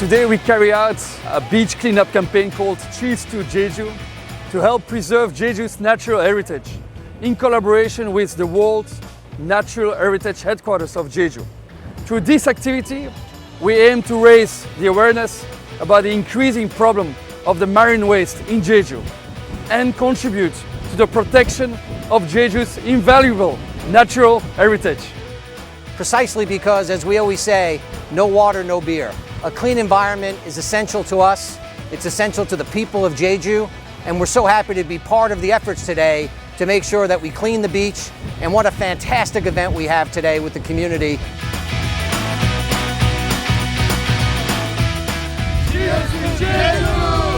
Today we carry out a beach cleanup campaign called Cheers to Jeju to help preserve Jeju's natural heritage in collaboration with the world's Natural Heritage Headquarters of Jeju. Through this activity, we aim to raise the awareness about the increasing problem of the marine waste in Jeju and contribute to the protection of Jeju's invaluable natural heritage. Precisely because, as we always say, no water, no beer. A clean environment is essential to us, it's essential to the people of Jeju, and we're so happy to be part of the efforts today to make sure that we clean the beach, and what a fantastic event we have today with the community. Cheers to Jeju!